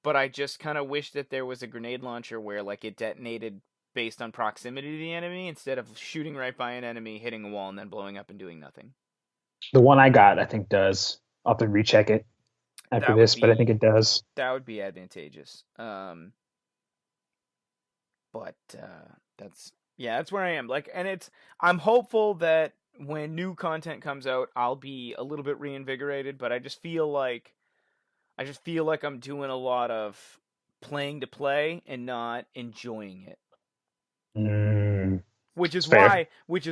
but I just kind of wish that there was a grenade launcher where like it detonated based on proximity to the enemy instead of shooting right by an enemy, hitting a wall, and then blowing up and doing nothing. The one I got, I think, does. I'll have to recheck it. after That would this, but I think be it does. that would be advantageous. But that's yeah, that's where I am. Like, and I'm hopeful that when new content comes out, I'll be a little bit reinvigorated. But I just feel like I'm doing a lot of playing to play and not enjoying it. Mm, Which it's is fair.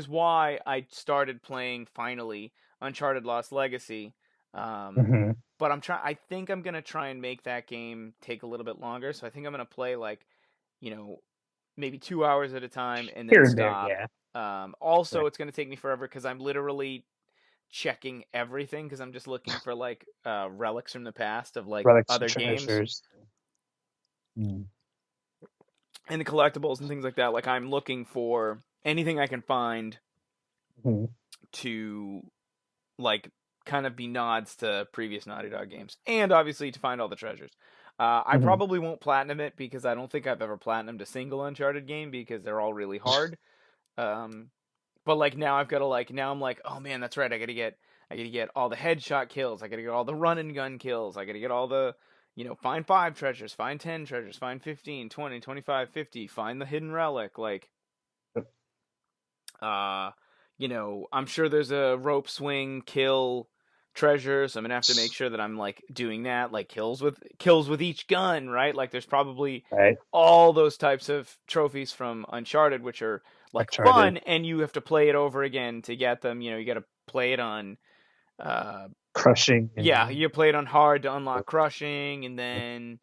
why I started playing finally Uncharted Lost Legacy. Um, Hmm. but I think I'm gonna try and make that game take a little bit longer. So I think I'm gonna play like, you know, maybe 2 hours at a time and then Here and there, stop. yeah. Also, Right. it's gonna take me forever because I'm literally checking everything because I'm just looking for like relics from the past of like Relics and other games treasures. Mm. and the collectibles and things like that. Like I'm looking for anything I can find Hmm. to like kind of be nods to previous Naughty Dog games, and obviously to find all the treasures. I Hmm. probably won't platinum it because I don't think I've ever platinumed a single Uncharted game because they're all really hard. Um, but like now I've got to like now I'm like, oh man, that's right. I gotta get all the headshot kills. I gotta get all the run and gun kills. I gotta get all the find 5 treasures, find 10 treasures, find 15, 20, 25, 50, find the hidden relic. Like uh, I'm sure there's a rope swing kill treasure, so I'm gonna have to make sure that I'm like doing that, like kills with each gun, right? Like there's probably Right. all those types of trophies from Uncharted, which are like Uncharted. fun, and you have to play it over again to get them. You got to play it on, uh, Crushing yeah, and you play it on hard to unlock crushing, and then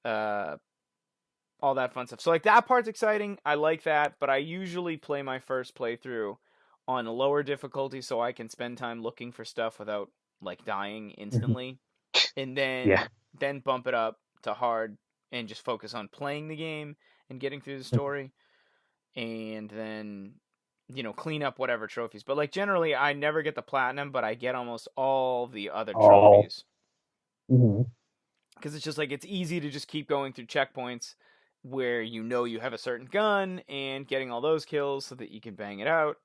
uh, all that fun stuff. So like that part's exciting. I like that, but I usually play my first playthrough on a lower difficulty so I can spend time looking for stuff without like dying Mhm. instantly, and Yeah. then bump it up to hard and just focus on playing the game and getting through the Mhm. story, and then clean up whatever trophies. But like generally I never get the platinum, but I get almost all the other All. trophies Hmm. because it's just like it's easy to just keep going through checkpoints where you have a certain gun and getting all those kills so that you can bang it out,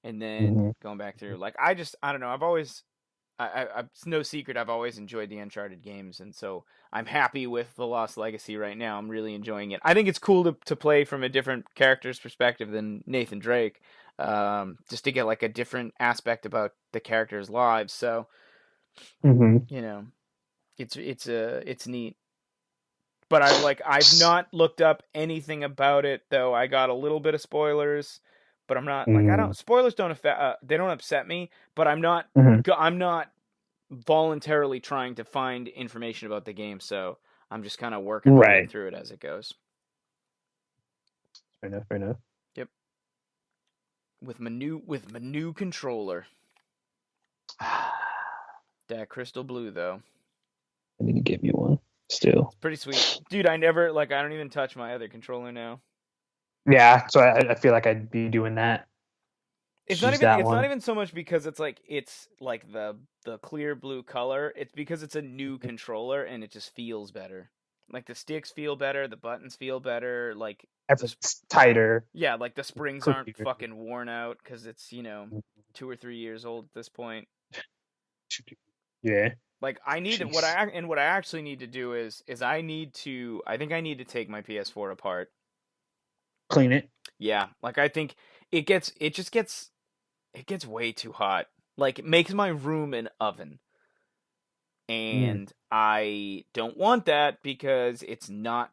and then Hmm. going back through. Like I don't know. It's no secret I've always enjoyed the Uncharted games, and so I'm happy with the Lost Legacy right now. I'm really enjoying it. I think it's cool to play from a different character's perspective than Nathan Drake, just to get like a different aspect about the characters' lives. So Hmm. you know, it's neat. But I've not looked up anything about it though. I got a little bit of spoilers, but I'm not like I Hmm. don't spoilers don't affect they don't upset me, but Hmm. I'm not voluntarily trying to find information about the game, so I'm just kind of working my way Right. through it as it goes. Fair enough. Fair enough. Yep, with my new controller, that crystal blue though. I need to get me one. Still. It's pretty sweet, dude. I don't even touch my other controller now. Yeah. So I feel like I'd be doing that. Just use that It's not one. even so much because it's like the clear blue color. It's because it's a new controller and it just feels better. Like the sticks feel better, the buttons feel better, like Everything's tighter, yeah, like the springs aren't cookier. fucking worn out cuz it's, 2 or 3 years old at this point. Yeah. Like Jeez. what I actually need to do is I think I need to take my PS4 apart. Clean it. Yeah, like I think it gets way too hot. Like it makes my room an oven. Mm. And I don't want that because it's not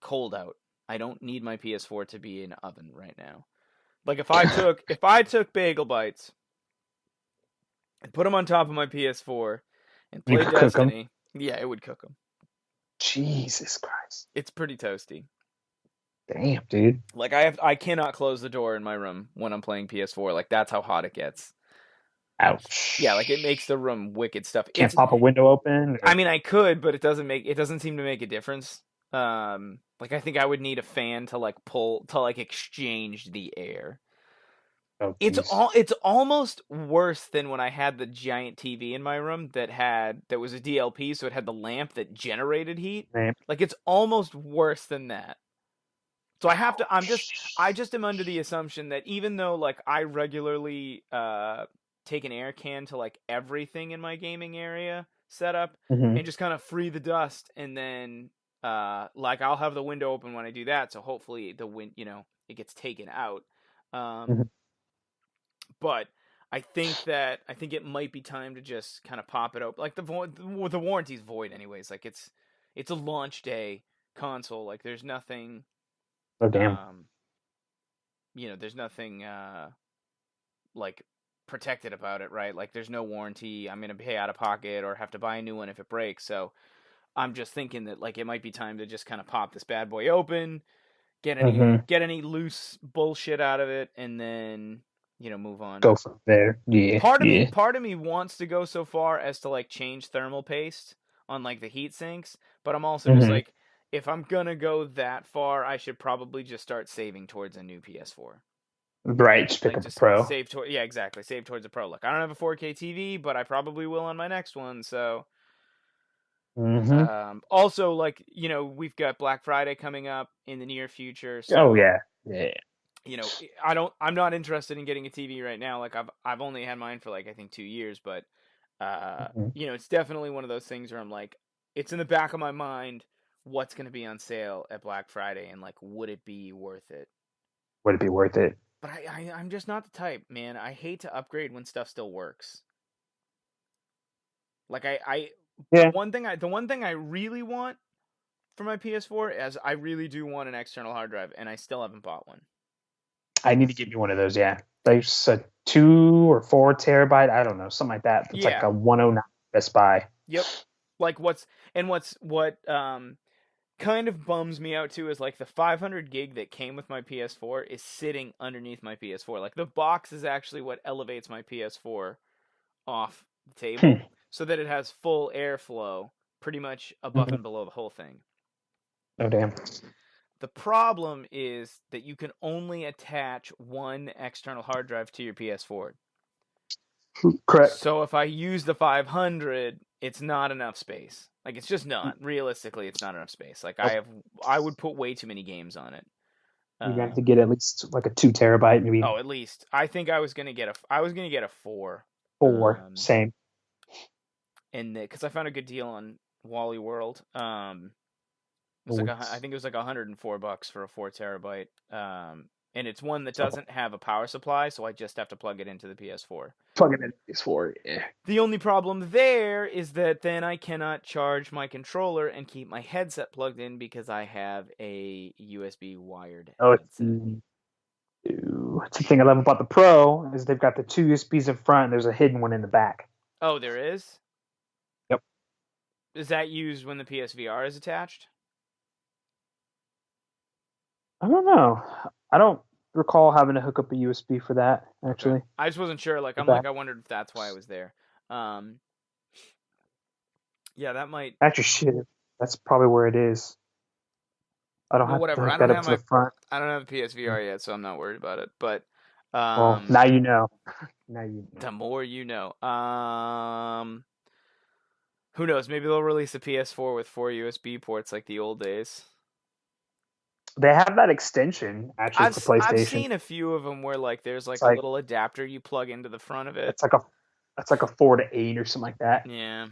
cold out. I don't need my PS4 to be an oven right now. Like if I took bagel bites and put them on top of my PS4 and You played could cook them. Destiny, yeah, it would cook them. Jesus Christ. It's pretty toasty. Damn, dude. Like I cannot close the door in my room when I'm playing PS4. Like that's how hot it gets. Yeah, like it makes Ouch. the room wicked stuff. Can't pop a window open I or mean I could, but it doesn't seem to make a difference. Like I think I would need a fan to like pull to like exchange the air. oh jeez. It's almost worse than when I had the giant TV in my room that was a DLP, so it had the lamp that generated heat. Man. Like it's almost worse than that. So I Ouch. just am under the assumption that even though like I regularly take an air can to like everything in my gaming area setup Hmm. and just kind of free the dust, and then like I'll have the window open when I do that, so hopefully the wind, it gets taken out. Um, Hmm. but I think it might be time to just kind of pop it open. Like the warranty's void anyways. Like it's a launch day console. Like there's nothing Oh damn. um there's nothing like protected about it, right? Like there's no warranty. I'm gonna pay out of pocket or have to buy a new one if it breaks. So I'm just thinking that like it might be time to just kind of pop this bad boy open, Hmm. get any loose bullshit out of it, and then move on. Go from there. Yeah, yeah. Part of me wants to go so far as to like change thermal paste on like the heat sinks, but I'm also just Hmm. like, if I'm gonna go that far, I should probably just start saving towards a new PS4. Right. Just pick Like up a just pro. save toward, yeah, exactly, save towards a pro. Like I don't have a 4K TV, but I probably will on my next one. So Hmm. also like we've got Black Friday coming up in the near future, Oh so yeah. Yeah. I'm not interested in getting a TV right now. Like I've only had mine for like I think 2 years, but Hmm. it's definitely one of those things where I'm like, it's in the back of my mind what's going to be on sale at Black Friday and like would it be worth it? Would it be worth it? But I'm just not the type, man. I hate to upgrade when stuff still works. Like Yeah. the one thing I really want for my PS4 is I really do want an external hard drive, and I still haven't bought one. I need to get me one of those. Yeah. There's a 2 or 4 terabyte. I don't know, something like that. It's like Yeah. a 109 Best Buy. Yep. Like what kind of bums me out too is like the 500 gig that came with my PS4 is sitting underneath my PS4. Like the box is actually what elevates my PS4 off the table Hmm. so that it has full airflow pretty much above Mhm. and below the whole thing. Oh damn. The problem is that you can only attach one external hard drive to your PS4. Correct. So if I use the 500, it's not enough space. Like it's just not. Realistically, it's not enough space. Like Nope. I would put way too many games on it. You're gonna have to Um, get at least like a 2 terabyte, maybe oh, at least I think I was gonna get a four. four. Um, Same. and because I found a good deal on Wally World. It was like Ooh, I think it was like $104 for a 4 terabyte. And it's one that so doesn't have a power supply, so I just have to plug it into the PS4. plug it in is four. Yeah. The only problem there is that then I cannot charge my controller and keep my headset plugged in because I have a USB wired Oh, headset. it's the thing I love about the Pro is they've got the 2 USBs in front. And there's a hidden one in the back. Oh, there is? Yep. Is that used when the PSVR is attached? I don't know. I don't recall having to hook up a USB for that. Okay. Actually, I just wasn't sure. the back. I wondered if that's why it was there. Um, yeah, that might. Actually, shit. That's probably where it is. I don't Well, have to whatever. hook that up to the front. I don't have a PSVR yet, so I'm not worried about it. But Well, um, now you know. Now you know. the more you know. Who knows? Maybe they'll release a PS4 with 4 USB ports like the old days. They have that extension actually for I've PlayStation. seen a few of them where like there's like It's a like little adapter you plug into the front of it. it's like a it's like a 4 to 8 or something like that. Yeah.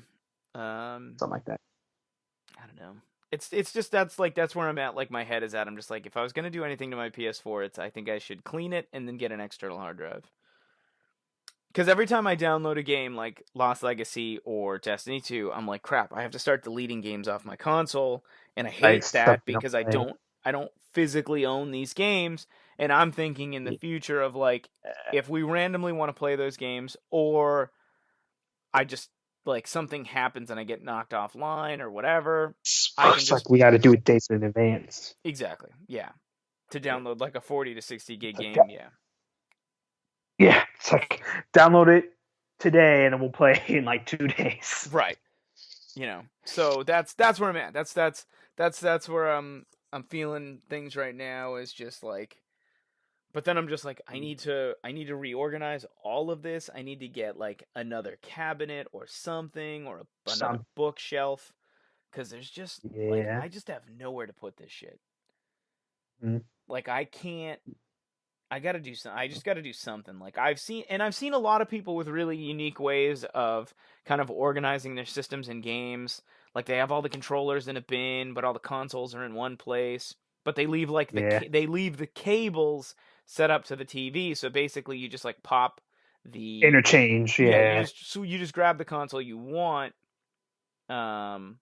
Something like that. I don't know. It's just that's where I'm at. Like my head is at. I'm just like if I was gonna do anything to my PS4, it's I think I should clean it and then get an external hard drive. Because every time I download a game like Lost Legacy or Destiny 2, I'm like, crap, I have to start deleting games off my console, and I Right, hate stuff that you don't because play. I don't physically own these games, and I'm thinking in the future of like if we randomly want to play those games, or I just like something happens and I get knocked offline or whatever, I can It's just like we got to do it days in advance. exactly, yeah, to download like a 40 to 60 gig It's like, game, yeah. yeah, it's like download it today and then we'll play in like 2 days. Right. So that's where I'm at. That's where I'm feeling things right now is just like, but then I'm just like I need to reorganize all of this. I need to get like another cabinet or something or another Some, bookshelf because there's just like yeah. I just have nowhere to put this shit. Mm. Like I gotta do some. I just gotta do something. Like I've seen a lot of people with really unique ways of kind of organizing their systems and games. Like they have all the controllers in a bin, but all the consoles are in one place. But they leave like Yeah. they leave the cables set up to the TV. So basically, you just like pop the Interchange. yeah. Yeah. You just grab the console you want. Um,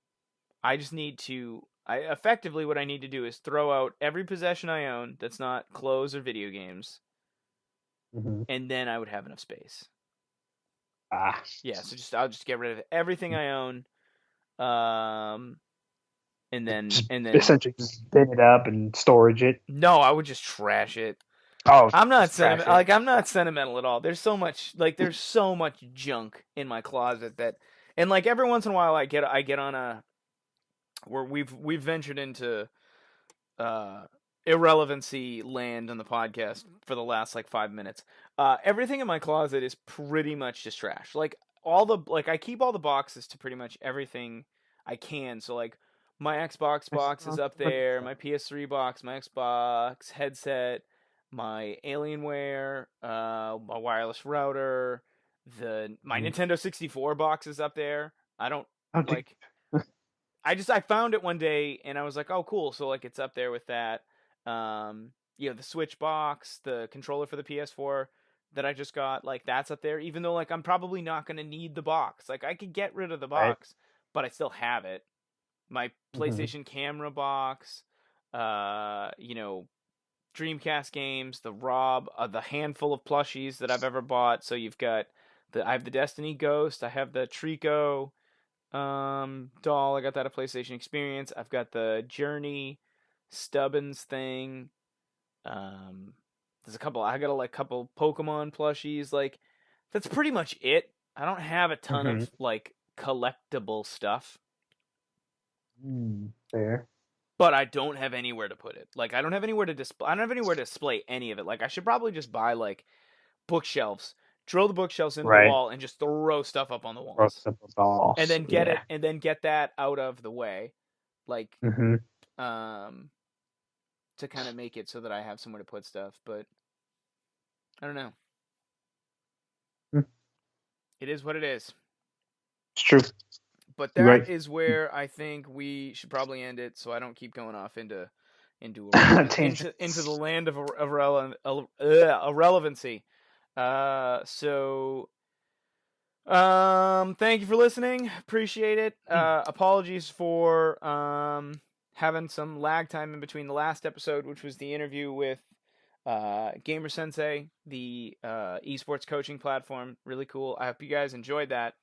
I just need to. I effectively what I need to do is throw out every possession I own that's not clothes or video games, Hmm. and then I would have enough space. Ah. Yeah, so I'll just get rid of everything I own, um, Just and then essentially just bin it up and storage it. no, I would just trash it. Oh, I'm not just trash sentimental. it. Like I'm not sentimental at all. There's so much junk in my closet that, and like every once in a while I get on a where we've ventured into uh, irrelevancy land on the podcast for the last like 5 minutes. Everything in my closet is pretty much just trash. Like I keep all the boxes to pretty much everything I can. So like my Xbox I box is still up look at there, that. my PS3 box, my Xbox headset, my Alienware, my wireless router, the my Mhm. Nintendo 64 box is up there. I don't Oh, dude. like I found it one day and I was like, oh cool, so like it's up there with that. The Switch box, the controller for the PS4 that I just got, like that's up there. Even though like I'm probably not gonna need the box. Like I could get rid of the Right. box, but I still have it. My Hmm. PlayStation camera box, uh, you know, Dreamcast games, the handful of plushies that I've ever bought. So I have the Destiny Ghost, I have the Trico doll. I got that at PlayStation Experience. I've got the Journey Stubbins thing. Um there's a couple I got a couple Pokemon plushies. Like that's pretty much it. I don't have a ton Hmm. of like collectible stuff, Fair. but I don't have anywhere to put it. Like I don't have anywhere to display any of it. Like I should probably just buy like bookshelves, drill the bookshelves into the Right. wall and just throw stuff up on the Or walls. simple dolls. Yeah. And then get that out of the way. Like Hmm. um to kind of make it so that I have somewhere to put stuff, but I don't know. It is what it is. It's true. But You're that right. is where I think we should probably end it, so I don't keep going off into irrelevant into the Tangents. land of irrelevancy. So thank you for listening. Appreciate it. Apologies for having some lag time in between the last episode, which was the interview with Gamer Sensei, the esports coaching platform. Really cool. I hope you guys enjoyed that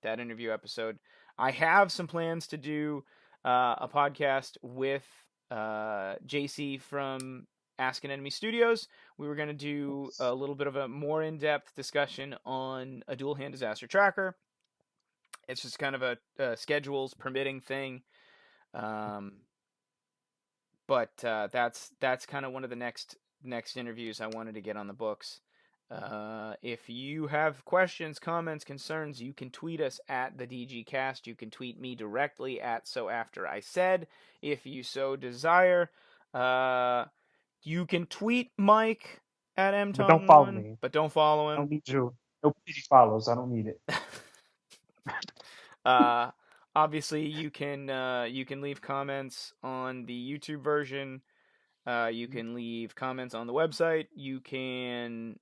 interview episode. I have some plans to do a podcast with JC from Ask an Enemy Studios. We were going to do a little bit of a more in-depth discussion on a dual hand disaster tracker. It's just kind of a schedules permitting thing. Um, but that's kind of one of the next interviews I wanted to get on the books. If you have questions, comments, concerns, you can tweet us at the DGCast. You can tweet me directly at So After I Said, if you so desire. You can tweet Mike at But don't follow mtong1, me. but don't follow I don't him. need you. No pity follows. I don't need it. uh, Obviously, you can leave comments on the YouTube version. You can leave comments on the website. You can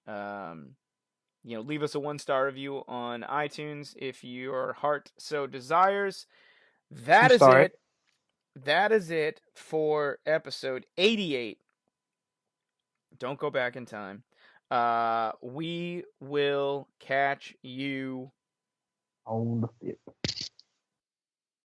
leave us a 1-star review on iTunes if your heart so desires. Two That is star it. it. That is it for episode 88. Don't go back in time. We will catch you On the fit.